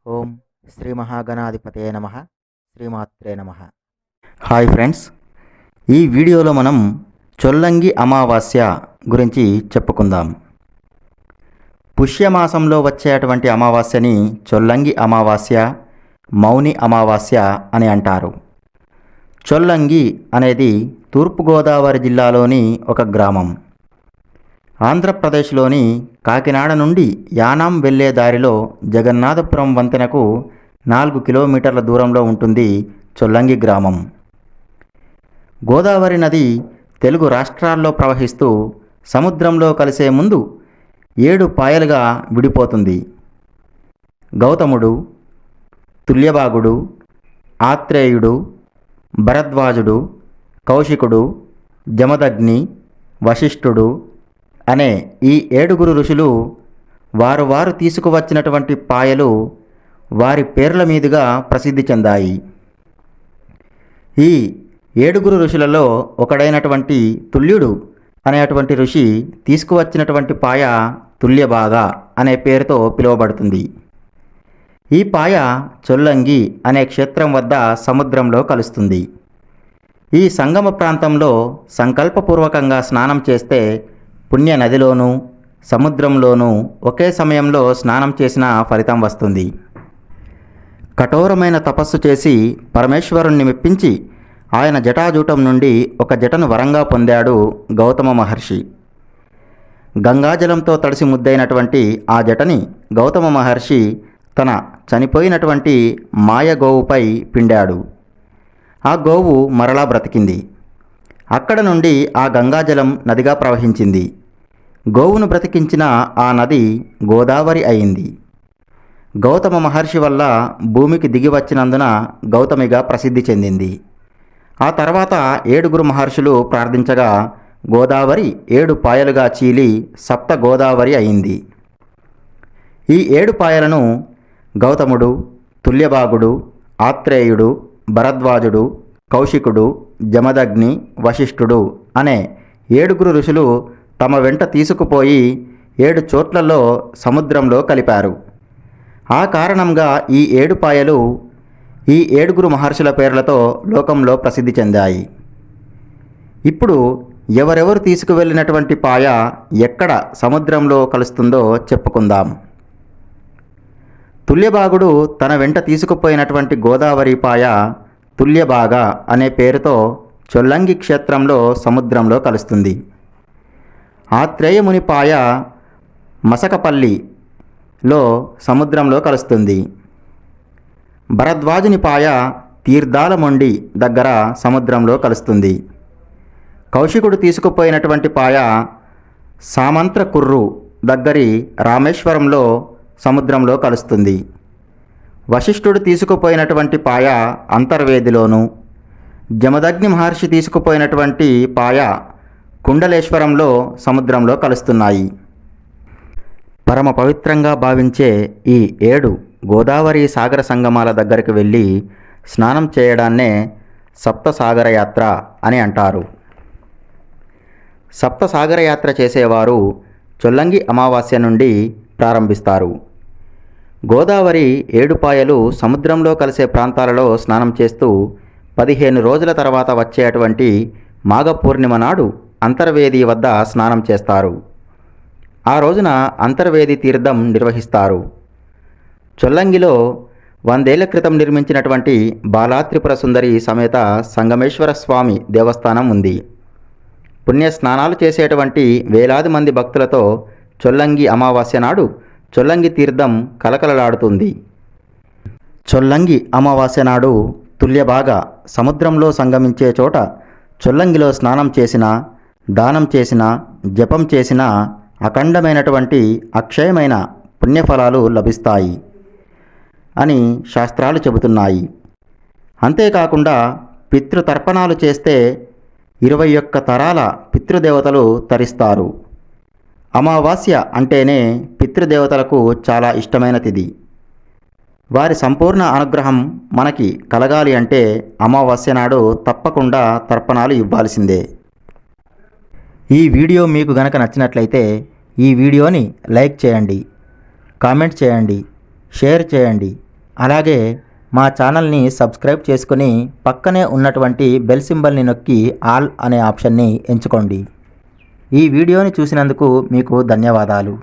ఓం శ్రీ మహాగణాధిపతయే నమః. శ్రీమాత్రే నమః. హాయ్ ఫ్రెండ్స్, ఈ వీడియోలో మనం చొల్లంగి అమావాస్య గురించి చెప్పుకుందాం. పుష్యమాసంలో వచ్చేటువంటి అమావాస్యని చొల్లంగి అమావాస్య, మౌని అమావాస్య అని అంటారు. చొల్లంగి అనేది తూర్పుగోదావరి జిల్లాలోని ఒక గ్రామం. ఆంధ్రప్రదేశ్లోని కాకినాడ నుండి యానాం వెళ్లే దారిలో జగన్నాథపురం వంతెనకు 4 కిలోమీటర్ల దూరంలో ఉంటుంది చొల్లంగి గ్రామం. గోదావరి నది తెలుగు రాష్ట్రాల్లో ప్రవహిస్తూ సముద్రంలో కలిసే ముందు 7 పాయలుగా విడిపోతుంది. గౌతముడు, తుల్యభాగుడు, ఆత్రేయుడు, భరద్వాజుడు, కౌశికుడు, జమదగ్ని, వశిష్ఠుడు అనే ఈ 7 ఋషులు వారు తీసుకువచ్చినటువంటి పాయలు వారి పేర్ల మీదుగా ప్రసిద్ధి చెందాయి. ఈ 7 ఋషులలో ఒకడైనటువంటి తుల్యుడు అనేటువంటి ఋషి తీసుకువచ్చినటువంటి పాయ తుల్యభాగ అనే పేరుతో పిలువబడుతుంది. ఈ పాయ చొల్లంగి అనే క్షేత్రం వద్ద సముద్రంలో కలుస్తుంది. ఈ సంగమ ప్రాంతంలో సంకల్పపూర్వకంగా స్నానం చేస్తే పుణ్య నదిలోనూ సముద్రంలోనూ ఒకే సమయంలో స్నానం చేసిన ఫలితం వస్తుంది. కఠోరమైన తపస్సు చేసి పరమేశ్వరుణ్ణి మెప్పించి ఆయన జటాజూటం నుండి ఒక జటను వరంగా పొందాడు గౌతమ మహర్షి. గంగాజలంతో తడిసి ముద్దైనటువంటి ఆ జటని గౌతమ మహర్షి తన చనిపోయినటువంటి మాయ గోవుపై పిండాడు. ఆ గోవు మరలా బ్రతికింది. అక్కడ నుండి ఆ గంగాజలం నదిగా ప్రవహించింది. గోవును బ్రతికించిన ఆ నది గోదావరి అయింది. గౌతమ మహర్షి వల్ల భూమికి దిగి వచ్చినందున గౌతమిగా ప్రసిద్ధి చెందింది. ఆ తర్వాత 7 మహర్షులు ప్రార్థించగా గోదావరి 7 పాయలుగా చీలి సప్త గోదావరి అయింది. ఈ 7 పాయలను గౌతముడు, తుల్యభాగుడు, ఆత్రేయుడు, భరద్వాజుడు, కౌశికుడు, జమదగ్ని, వశిష్ఠుడు అనే 7 ఋషులు తమ వెంట తీసుకుపోయి 7 చోట్లలో సముద్రంలో కలిపారు. ఆ కారణంగా ఈ 7 పాయలు ఈ 7 మహర్షుల పేర్లతో లోకంలో ప్రసిద్ధి చెందాయి. ఇప్పుడు ఎవరెవరు తీసుకువెళ్ళినటువంటి పాయ ఎక్కడ సముద్రంలో కలుస్తుందో చెప్పుకుందాం. తుల్యభాగుడు తన వెంట తీసుకుపోయినటువంటి గోదావరి పాయ తుల్యభాగ అనే పేరుతో చొల్లంగి క్షేత్రంలో సముద్రంలో కలుస్తుంది. ఆత్రేయముని పాయ మసకపల్లిలో సముద్రంలో కలుస్తుంది. భరద్వాజుని పాయ తీర్థాలమొండి దగ్గర సముద్రంలో కలుస్తుంది. కౌశికుడు తీసుకుపోయినటువంటి పాయ సామంత్రకుర్రు దగ్గరి రామేశ్వరంలో సముద్రంలో కలుస్తుంది. వశిష్ఠుడు తీసుకుపోయినటువంటి పాయ అంతర్వేదిలోను, జమదగ్ని మహర్షి తీసుకుపోయినటువంటి పాయ కుండలేశ్వరంలో సముద్రంలో కలుస్తున్నాయి. పరమ పవిత్రంగా భావించే ఈ 7 గోదావరి సాగర సంగమాల దగ్గరికి వెళ్ళి స్నానం చేయడాన్నే సప్తసాగర యాత్ర అని అంటారు. సప్తసాగర యాత్ర చేసేవారు చొల్లంగి అమావాస్య నుండి ప్రారంభిస్తారు. గోదావరి 7 పాయలు సముద్రంలో కలిసే ప్రాంతాలలో స్నానం చేస్తూ 15 రోజుల తర్వాత వచ్చేటువంటి మాఘ పూర్ణిమ నాడు అంతర్వేది వద్ద స్నానం చేస్తారు. ఆ రోజున అంతర్వేది తీర్థం నిర్వహిస్తారు. చొల్లంగిలో 100 ఏళ్ల క్రితం నిర్మించినటువంటి బాలాత్రిపుర సుందరి సమేత సంగమేశ్వర స్వామి దేవస్థానం ఉంది. పుణ్య స్నానాలు చేసేటువంటి వేలాది మంది భక్తులతో చొల్లంగి అమావాస్య నాడు చొల్లంగి తీర్థం కలకలలాడుతుంది. చొల్లంగి అమావాస్య నాడు తుల్యభాగ సముద్రంలో సంగమించే చోట చొల్లంగిలో స్నానం చేసినా, దానం చేసినా, జపం చేసినా అఖండమైనటువంటి అక్షయమైన పుణ్యఫలాలు లభిస్తాయి అని శాస్త్రాలు చెబుతున్నాయి. అంతేకాకుండా పితృతర్పణాలు చేస్తే 21 తరాల పితృదేవతలు తరిస్తారు. అమావాస్య అంటేనే పితృదేవతలకు చాలా ఇష్టమైన తిథి. వారి సంపూర్ణ అనుగ్రహం మనకి కలగాలి అంటే అమావాస్య నాడు తప్పకుండా తర్పణాలు ఇవ్వాల్సిందే. ఈ వీడియో మీకు గనక నచ్చినట్లయితే ఈ వీడియోని లైక్ చేయండి, కామెంట్ చేయండి, షేర్ చేయండి. అలాగే మా ఛానల్ని సబ్స్క్రైబ్ చేసుకుని పక్కనే ఉన్నటువంటి బెల్ సింబల్ని నొక్కి ఆల్ అనే ఆప్షన్ని ఎంచుకోండి. ఈ వీడియోని చూసినందుకు మీకు ధన్యవాదాలు.